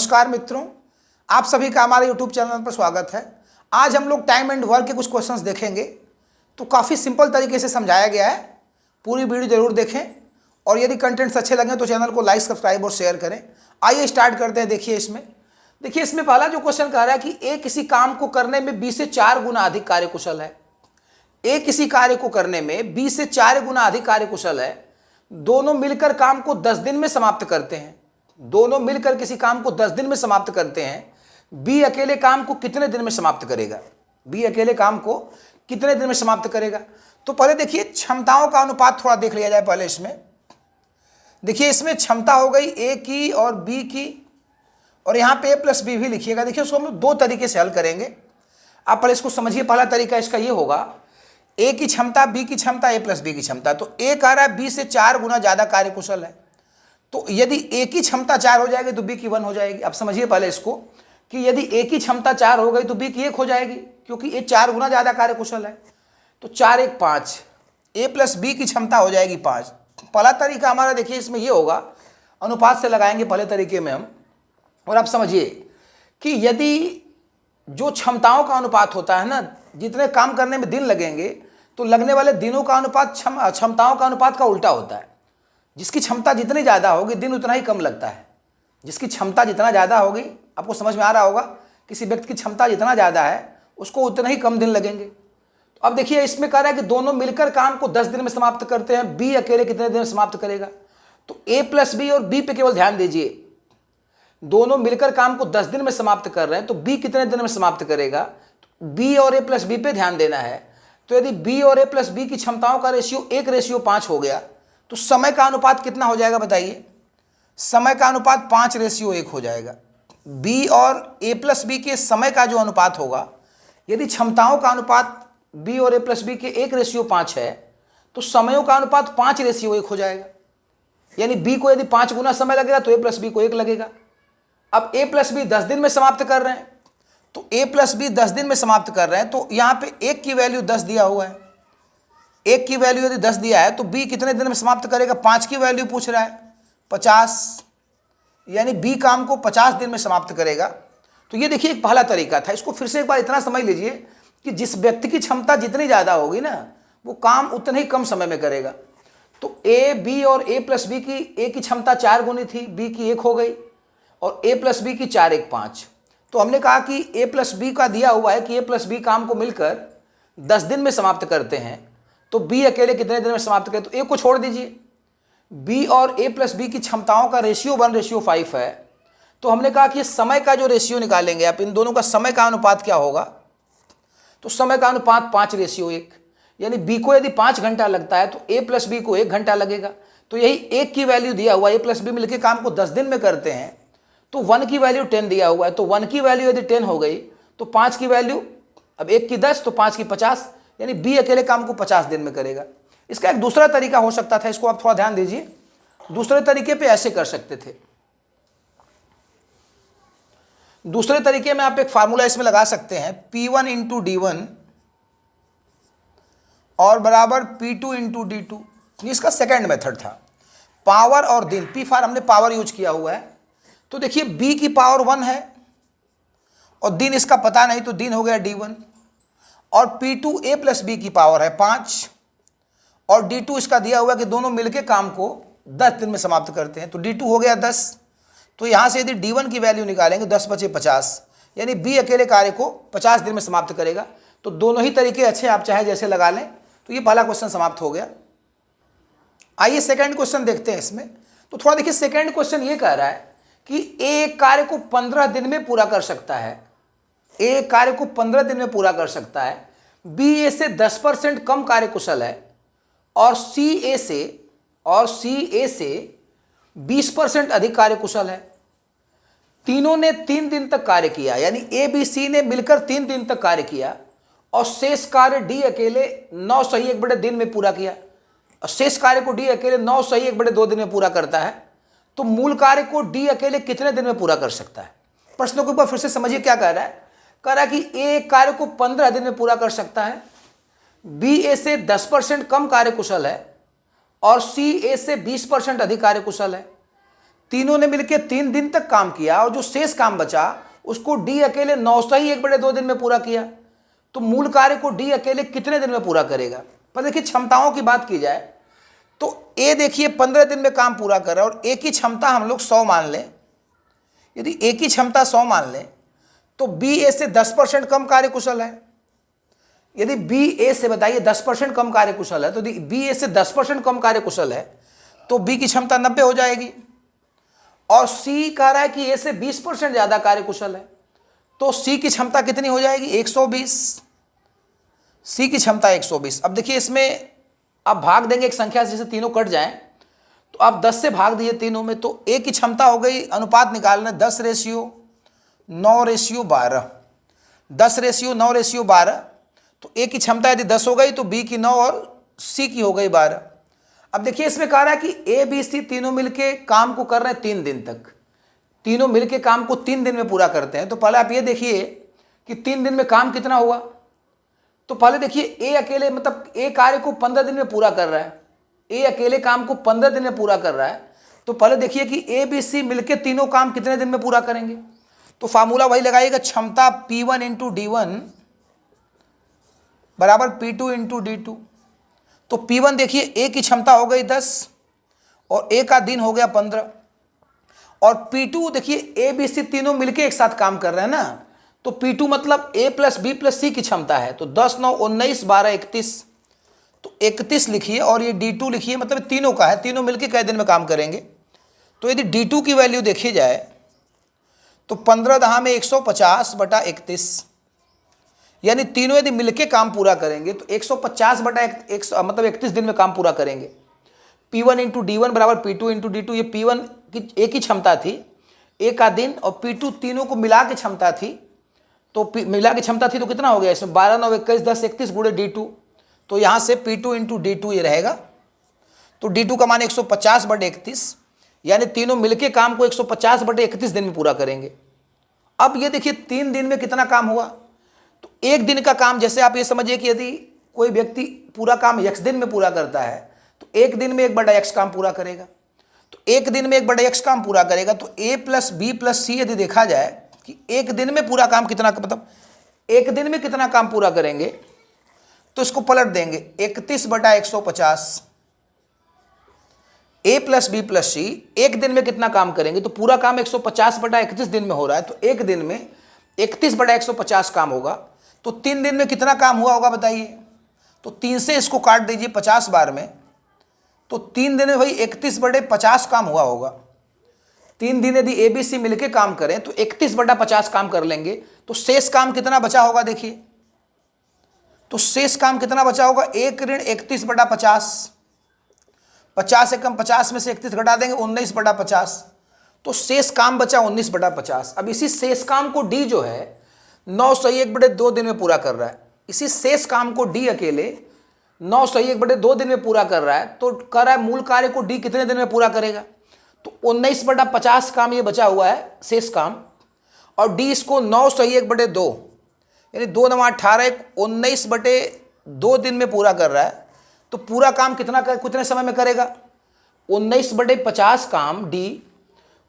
नमस्कार मित्रों, आप सभी का हमारे YouTube चैनल पर स्वागत है। आज हम लोग टाइम एंड वर्क के कुछ क्वेश्चंस देखेंगे। तो काफ़ी सिंपल तरीके से समझाया गया है, पूरी वीडियो जरूर देखें और यदि कंटेंट्स अच्छे लगें तो चैनल को लाइक, सब्सक्राइब और शेयर करें। आइए स्टार्ट करते हैं। देखिए इसमें पहला जो क्वेश्चन कह रहा है कि ए किसी काम को करने में 20 से 4 गुना अधिक कार्यकुशल है। ए किसी कार्य को करने में 20 से 4 गुना अधिक कार्यकुशल है। दोनों मिलकर काम को 10 दिन में समाप्त करते हैं। दोनों मिलकर किसी काम को 10 दिन में समाप्त करते हैं। बी अकेले काम को कितने दिन में समाप्त करेगा? बी अकेले काम को कितने दिन में समाप्त करेगा? तो पहले देखिए क्षमताओं का अनुपात थोड़ा देख लिया जाए। पहले इसमें देखिए, इसमें क्षमता हो गई ए की और बी की, और यहाँ पे ए प्लस बी भी लिखिएगा। देखिए उसको हम दो तरीके से हल करेंगे। आप पहले इसको समझिए। पहला तरीका इसका ये होगा, ए की क्षमता, बी की क्षमता, ए प्लस बी की क्षमता। तो ए कह रहा है बी से 4 गुना ज़्यादा कार्यकुशल है। तो यदि ए की क्षमता 4 हो जाएगी तो बी की 1 हो जाएगी। अब समझिए पहले इसको कि यदि ए की क्षमता 4 हो गई तो बी की 1 हो जाएगी, क्योंकि ए 4 गुना ज़्यादा कार्यकुशल है। तो 4 1 5, ए प्लस बी की क्षमता हो जाएगी 5। पहला तरीका हमारा देखिए इसमें ये होगा, अनुपात से लगाएंगे पहले तरीके में हम। और आप समझिए कि यदि जो क्षमताओं का अनुपात होता है ना, जितने काम करने में दिन लगेंगे तो लगने वाले दिनों का अनुपात क्षमताओं का अनुपात का उल्टा होता है। जिसकी क्षमता जितनी ज़्यादा होगी दिन उतना ही कम लगता है। जिसकी क्षमता जितना ज़्यादा होगी, आपको समझ में आ रहा होगा, किसी व्यक्ति की क्षमता जितना ज़्यादा है उसको उतना ही कम दिन लगेंगे। तो अब देखिए इसमें कह रहा है कि दोनों मिलकर काम को 10 दिन में समाप्त करते हैं। बी अकेले कितने दिन में समाप्त करेगा? तो ए प्लस बी और बी पे केवल ध्यान दीजिए। दोनों मिलकर काम को 10 दिन में समाप्त कर रहे हैं, तो बी कितने दिन में समाप्त करेगा? तो बी और ए प्लस बी पे ध्यान देना है। तो यदि बी और ए प्लस बी की क्षमताओं का रेशियो 1:5 हो गया तो समय का अनुपात कितना हो जाएगा बताइए? समय का अनुपात 5:1 हो जाएगा। बी और ए प्लस बी के समय का जो अनुपात होगा, यदि क्षमताओं का अनुपात बी और ए प्लस बी के 1:5 है तो समयों का अनुपात 5:1 हो जाएगा। यानी बी को यदि 5 गुना समय लगेगा तो ए प्लस बी को 1 लगेगा। अब ए प्लस बी 10 दिन में समाप्त कर रहे हैं, तो ए प्लस बी 10 दिन में समाप्त कर रहे हैं, तो यहाँ पे 1 की वैल्यू 10 दिया हुआ है। 1 की वैल्यू यदि 10 दिया है तो बी कितने दिन में समाप्त करेगा? 5 की वैल्यू पूछ रहा है, 50। यानी बी काम को 50 दिन में समाप्त करेगा। तो ये देखिए एक पहला तरीका था। इसको फिर से एक बार इतना समझ लीजिए कि जिस व्यक्ति की क्षमता जितनी ज़्यादा होगी ना, वो काम उतने ही कम समय में करेगा। तो ए बी और ए प्लस बी की, ए की क्षमता 4 गुनी थी, बी की 1 हो गई, और ए प्लस बी की 4 1 5। तो हमने कहा कि ए प्लस बी का दिया हुआ है कि ए प्लस बी काम को मिलकर 10 दिन में समाप्त करते हैं, तो बी अकेले कितने दिन में समाप्त करें? तो ए को छोड़ दीजिए। बी और ए प्लस बी की क्षमताओं का रेशियो 1:5 है। तो हमने कहा कि समय का जो रेशियो निकालेंगे आप, इन दोनों का समय का अनुपात क्या होगा? तो समय का अनुपात 5:1। यानी बी को यदि 5 घंटा लगता है तो ए प्लस बी को 1 घंटा लगेगा। तो यही 1 की वैल्यू दिया हुआ है, ए प्लस बी मिलकर काम को 10 दिन में करते हैं, तो 1 की वैल्यू 10 दिया हुआ है। तो 1 की वैल्यू यदि 10 हो गई तो 5 की वैल्यू, अब 1 की 10 तो 5 की 50, यानी बी अकेले काम को 50 दिन में करेगा। इसका एक दूसरा तरीका हो सकता था, इसको आप थोड़ा ध्यान दीजिए। दूसरे तरीके पे ऐसे कर सकते थे। दूसरे तरीके में आप एक फार्मूला इसमें लगा सकते हैं, P1 × D1 और बराबर P2 × D2। इसका सेकेंड मेथड था। पावर और दिन, पी फार हमने पावर यूज किया हुआ है। तो देखिए बी की पावर 1 है और दिन इसका पता नहीं, तो दिन हो गया D1, और P2 ए प्लस बी की पावर है 5, और D2 इसका दिया हुआ है कि दोनों मिलके काम को 10 दिन में समाप्त करते हैं, तो D2 हो गया 10। तो यहाँ से यदि D1 की वैल्यू निकालेंगे 10 बचे 50, यानी बी अकेले कार्य को 50 दिन में समाप्त करेगा। तो दोनों ही तरीके अच्छे, आप चाहे जैसे लगा लें। तो ये पहला क्वेश्चन समाप्त हो गया। आइए सेकेंड क्वेश्चन देखते हैं इसमें। तो थोड़ा देखिए, सेकेंड क्वेश्चन ये कह रहा है कि ए कार्य को 15 दिन में पूरा कर सकता है। ए कार्य को 15 दिन में पूरा कर सकता है। बी ए से 10% कम कार्यकुशल है, और सी ए से 20% अधिक कार्यकुशल है। तीनों ने 3 दिन तक कार्य किया, यानी ए बी सी ने मिलकर 3 दिन तक कार्य किया, और शेष कार्य डी अकेले 9 सही 1/2 दिन में पूरा किया। और शेष कार्य को डी अकेले 9 सही 1/2 दिन में पूरा करता है। तो मूल कार्य को डी अकेले कितने दिन में पूरा कर सकता है? प्रश्नों के ऊपर फिर से समझिए क्या कह रहा है। कह रहा है कि ए कार्य को 15 दिन में पूरा कर सकता है, बी ए से 10% कम कार्यकुशल है, और सी ए से 20% अधिक कार्यकुशल है। तीनों ने मिलकर 3 दिन तक काम किया और जो शेष काम बचा उसको डी अकेले 9 से ही 1/2 दिन में पूरा किया। तो मूल कार्य को डी अकेले कितने दिन में पूरा करेगा? पर देखिए क्षमताओं की बात की जाए तो ए देखिए 15 दिन में काम पूरा कर रहा है और ए की क्षमता हम लोग 100 मान लें। यदि ए की क्षमता 100 मान लें तो बी ए से 10% कम कार्यकुशल है। यदि बी ए से बताइए 10% कम कार्यकुशल है तो बी ए से 10% कम कार्यकुशल है तो बी की क्षमता 90 हो जाएगी। और सी कह रहा है कि ए से 20% ज़्यादा कार्यकुशल है तो सी की क्षमता कितनी हो जाएगी? 120। सी की क्षमता 120। अब देखिए इसमें आप भाग देंगे एक संख्या से, जैसे तीनों कट जाएं तो आप 10 से भाग दिए तीनों में तो ए की क्षमता हो गई, अनुपात निकालना 10:9:12। 10:9:12 तो ए की क्षमता यदि 10 हो गई तो बी की 9 और सी की हो गई 12। अब देखिए इसमें कह रहा है कि ए बी सी तीनों मिलके काम को कर रहे हैं 3 दिन तक। तीनों मिलके काम को 3 दिन में पूरा करते हैं। तो पहले आप ये देखिए कि 3 दिन में काम कितना हुआ। तो पहले देखिए ए अकेले मतलब ए कार्य को 15 दिन में पूरा कर रहा है। ए अकेले काम को 15 दिन में पूरा कर रहा है। तो पहले देखिए कि ए बी सी मिलके तीनों काम कितने दिन में पूरा करेंगे। तो फार्मूला वही लगाइएगा, क्षमता P1 × D1 बराबर P2 × D2। तो P1 देखिए ए की क्षमता हो गई 10 और ए का दिन हो गया 15 और P2 देखिए ए बी सी तीनों मिलके एक साथ काम कर रहे हैं ना। तो P2 मतलब A + B + C की क्षमता है। तो 10, 9, 19, 12, 31 तो 31 लिखिए और ये D2 लिखिए, मतलब तीनों का है, तीनों मिलके कै दिन में काम करेंगे। तो यदि D2 की वैल्यू देखी जाए तो 15 में 150/31 यानी तीनों यदि मिलके काम पूरा करेंगे तो 150/100 मतलब 31 दिन में काम पूरा करेंगे। P1 × D1 बराबर P2 × D2। ये P1 की ए की क्षमता थी, ए का दिन, और P2 तीनों को मिला के क्षमता थी। तो मिला की क्षमता थी तो कितना हो गया इसमें 12, 9, 21, 10, 31 गुणे D2। तो यहाँ से P2 × D2 ये रहेगा। तो D2 का मान 150/31 यानी तीनों मिलके काम को 150/31 दिन में पूरा करेंगे। अब ये देखिए 3 दिन में कितना काम हुआ। तो एक दिन का काम, जैसे आप ये समझिए कि यदि कोई व्यक्ति पूरा काम x दिन में पूरा करता है तो एक दिन में 1/x काम पूरा करेगा। तो एक दिन में 1/x काम पूरा करेगा तो a + B + C यदि देखा जाए कि एक दिन में पूरा काम कितना, मतलब एक दिन में कितना काम पूरा करेंगे तो इसको पलट देंगे 31/150। A + B + C एक दिन में कितना काम करेंगे तो पूरा काम 150/31 दिन में हो रहा है तो एक दिन में 31/150 काम होगा। तो 3 दिन में कितना काम हुआ होगा बताइए। तो 3 से इसको काट दीजिए 50 बार में तो 3 दिन में भाई 31/50 काम हुआ होगा। 3 दिन यदि ए बी सी मिलके काम करें तो 31/50 काम कर लेंगे तो शेष काम कितना बचा होगा देखिए। तो शेष काम कितना बचा होगा 1 ऋण 31/50। 50 से कम 50 में से 31 घटा देंगे 19/50 तो शेष काम बचा 19/50। अब इसी शेष काम को डी जो है 9 से 1/2 दिन में पूरा कर रहा है। इसी शेष काम को डी अकेले 9 से 1/2 दिन में पूरा कर रहा है। तो कर रहा है मूल कार्य को डी कितने दिन में पूरा करेगा तो 19/50 काम ये बचा हुआ है शेष काम, और डी इसको 9 से 1/2 यानी 2 × 9 = 18 19/2 दिन में पूरा कर रहा है। तो पूरा काम कितने समय में करेगा 19/50 काम डी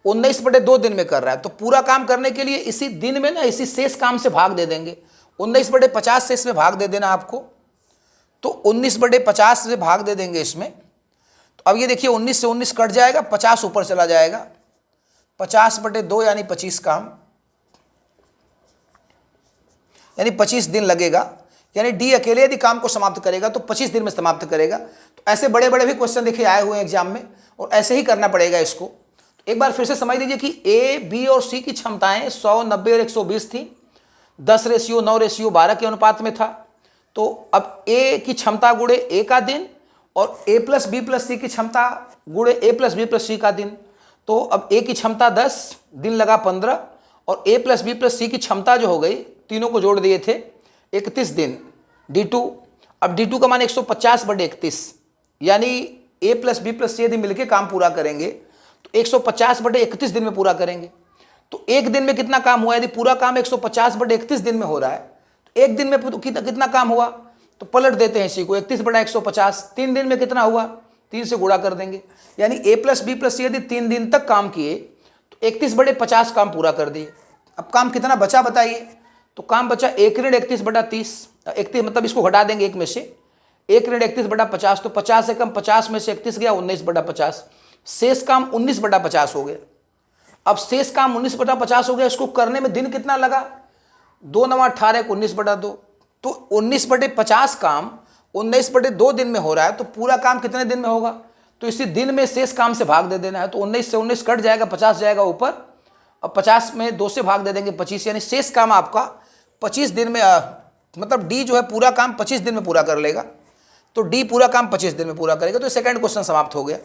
19/2 दिन में कर रहा है। तो पूरा काम करने के लिए इसी दिन में ना इसी शेष काम से भाग दे देंगे। 19/50 से इसमें भाग दे देना आपको। तो 19/50 से भाग दे देंगे इसमें। तो अब ये देखिए 19 से 19 कट जाएगा, 50 ऊपर चला जाएगा, 50/2 यानी 25 काम, यानी 25 दिन लगेगा। यानी डी अकेले यदि काम को समाप्त करेगा तो 25 दिन में समाप्त करेगा। तो ऐसे बड़े बड़े भी क्वेश्चन देखिए आए हुए हैं एग्जाम में और ऐसे ही करना पड़ेगा इसको। तो एक बार फिर से समझ लीजिए कि ए बी और सी की क्षमताएं 100, 90 और 120 थी। 10:9:12 के अनुपात में था। तो अब ए की क्षमता गुणे ए का दिन और A + B + C की क्षमता गुणे A + B + C का दिन। तो अब ए की क्षमता 10, दिन लगा 15 और A + B + C की क्षमता जो हो गई तीनों को जोड़ दिए थे 31 दिन D2। अब D2 का मान 150/31 यानी A + B + C यदि मिलके काम पूरा करेंगे तो 150/31 दिन में पूरा करेंगे। तो एक दिन में कितना काम हुआ, यदि पूरा काम 150/31 दिन में हो रहा है तो एक दिन में कितना काम हुआ तो पलट देते हैं इसी को 31/150। 3 दिन में कितना हुआ 3 से गुणा कर देंगे, यानी A plus B plus C यदि 3 दिन तक काम किए तो 31/50 काम पूरा कर दिए। अब काम कितना बचा बताइए, तो काम बचा 1 ऋण 31/30, 31 मतलब इसको घटा देंगे 1 में से, 1 ऋण 31/50, तो 50 से कम 50 में से 31 गया, 19/50, शेष काम 19/50 हो गया। अब शेष काम 19/50 हो गया, इसको करने में दिन कितना लगा, 2 9 18 को 19/2, तो 19/50 काम 19/2 दिन में हो रहा है, तो पूरा काम कितने दिन में होगा, तो इसी दिन में शेष काम से भाग दे देना है, तो 19 से 19 कट जाएगा, 50 जाएगा ऊपर, अब 50 में 2 से भाग दे देंगे 25, यानी शेष काम आपका 25 दिन में मतलब डी जो है पूरा काम 25 दिन में पूरा कर लेगा, तो डी पूरा काम 25 दिन में पूरा करेगा। तो सेकंड क्वेश्चन समाप्त हो गया।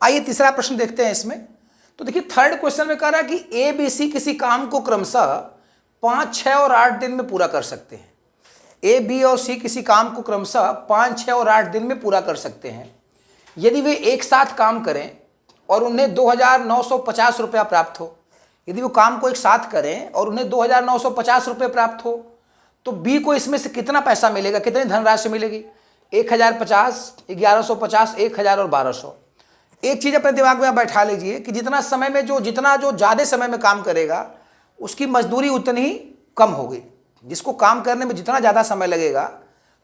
आइए तीसरा प्रश्न देखते हैं इसमें। तो देखिए थर्ड क्वेश्चन में कह रहा है कि ए बी सी किसी काम को क्रमशः 5 6 और 8 दिन में पूरा कर सकते हैं। ए बी और सी किसी काम को क्रमशः 5 6 और 8 दिन में पूरा कर सकते हैं यदि वे एक साथ काम करें और उन्हें 2950 रुपया प्राप्त हो। यदि वो काम को एक साथ करें और उन्हें 2950 रुपये प्राप्त हो तो बी को इसमें से कितना पैसा मिलेगा, कितनी धनराशि मिलेगी, 1050, 1150, 1000 और 1200। एक चीज़ अपने दिमाग में बैठा लीजिए कि जितना जो ज़्यादा समय में काम करेगा उसकी मजदूरी उतनी ही कम होगी। जिसको काम करने में जितना ज़्यादा समय लगेगा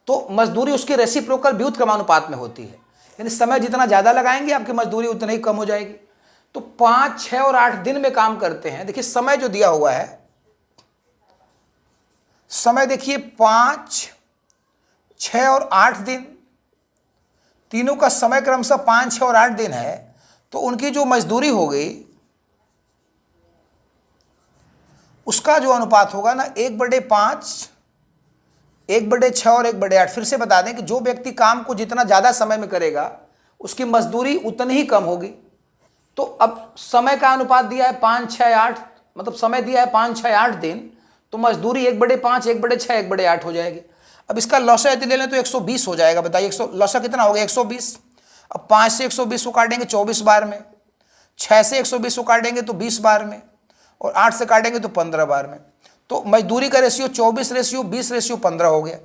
तो मजदूरी उसके रेसिप्रोकल व्युत्क्रमानुपात में होती है, यानी समय जितना ज़्यादा लगाएंगे आपकी मजदूरी उतनी ही कम हो जाएगी। तो 5 6 और 8 दिन में काम करते हैं। देखिए समय जो दिया हुआ है, समय देखिए 5 6 और 8 दिन, तीनों का समय क्रमशः 5 6 और 8 दिन है, तो उनकी जो मजदूरी हो गई उसका जो अनुपात होगा ना 1/5, 1/6 और 1/8। फिर से बता दें कि जो व्यक्ति काम को जितना ज़्यादा समय में करेगा उसकी मजदूरी उतनी ही कम होगी। तो अब समय का अनुपात दिया है 5 6 8, मतलब समय दिया है 5 6 8 दिन, तो मजदूरी 1/5, 1/6, 1/8 हो जाएगी। अब इसका लौसा यदि ले लें तो 120 हो जाएगा। बताइए लौसा कितना हो गया, 120। अब 5 से 120 को काटेंगे 24 बार में, 6 से 120 को काटेंगे तो 20 बार में, और 8 से काटेंगे तो 15 बार में। तो मजदूरी का रेशियो 24:20:15 हो गया।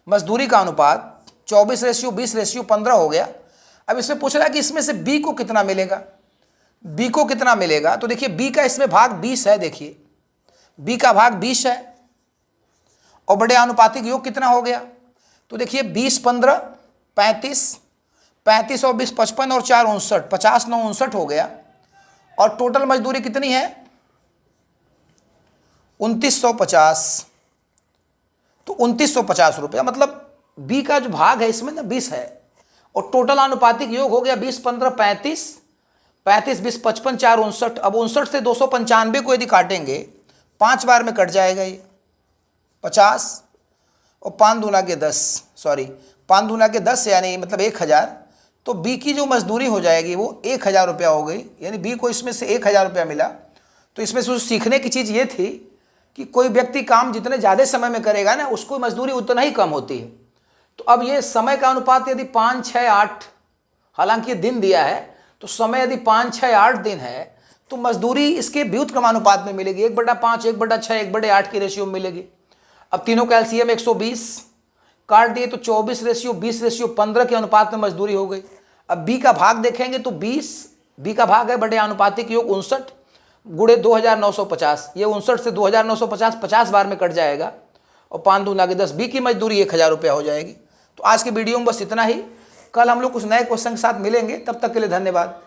मजदूरी का अनुपात 24:20:15 हो गया। अब इसमें पूछ रहा है कि इसमें से बी को कितना मिलेगा, बी को कितना मिलेगा। तो देखिए बी का इसमें भाग 20 है, देखिए बी का भाग 20 है, और बड़े आनुपातिक योग कितना हो गया, तो देखिए 20 15 35, 35 और 20 55 और 4 59, 50 9 59 हो गया। और टोटल मजदूरी कितनी है 2950, तो 2950 रुपया, मतलब बी का जो भाग है इसमें ना 20 है, और टोटल आनुपातिक योग हो गया 20 15 35, 35 20 55 4 59। अब 59 से 295 को यदि काटेंगे 5 बार में कट जाएगा ये 50, और 5 दूना के 10, सॉरी 5 दूना के 10 यानी मतलब 1000। तो बी की जो मजदूरी हो जाएगी वो 1000 रुपया हो गई, यानी बी को इसमें से 1000 रुपया मिला। तो इसमें से सीखने की चीज़ ये थी कि कोई व्यक्ति काम जितने ज़्यादा समय में करेगा ना उसको मजदूरी उतना ही कम होती है। तो अब ये समय का अनुपात यदि 5 6 8, हालांकि ये दिन दिया है, तो समय यदि 5 6 8 दिन है तो मजदूरी इसके व्युत्क्रमानुपात में मिलेगी, 1/5, 1/6, 1/8 की रेशियो में मिलेगी। अब तीनों का एलसीएम 120 काट दिए तो 24:20:15 के अनुपात में मजदूरी हो गई। अब बी का भाग देखेंगे तो 20, बी का भाग है बड़े आनुपातिक योग 59 गुणे 2950, ये 59 से 2950 50 बार में कट जाएगा, और 5 दूना के 10, बी की मजदूरी 1000 रुपया हो जाएगी। तो आज की वीडियो में बस इतना ही। कल हम लोग कुछ नए क्वेश्चन के साथ मिलेंगे, तब तक के लिए धन्यवाद।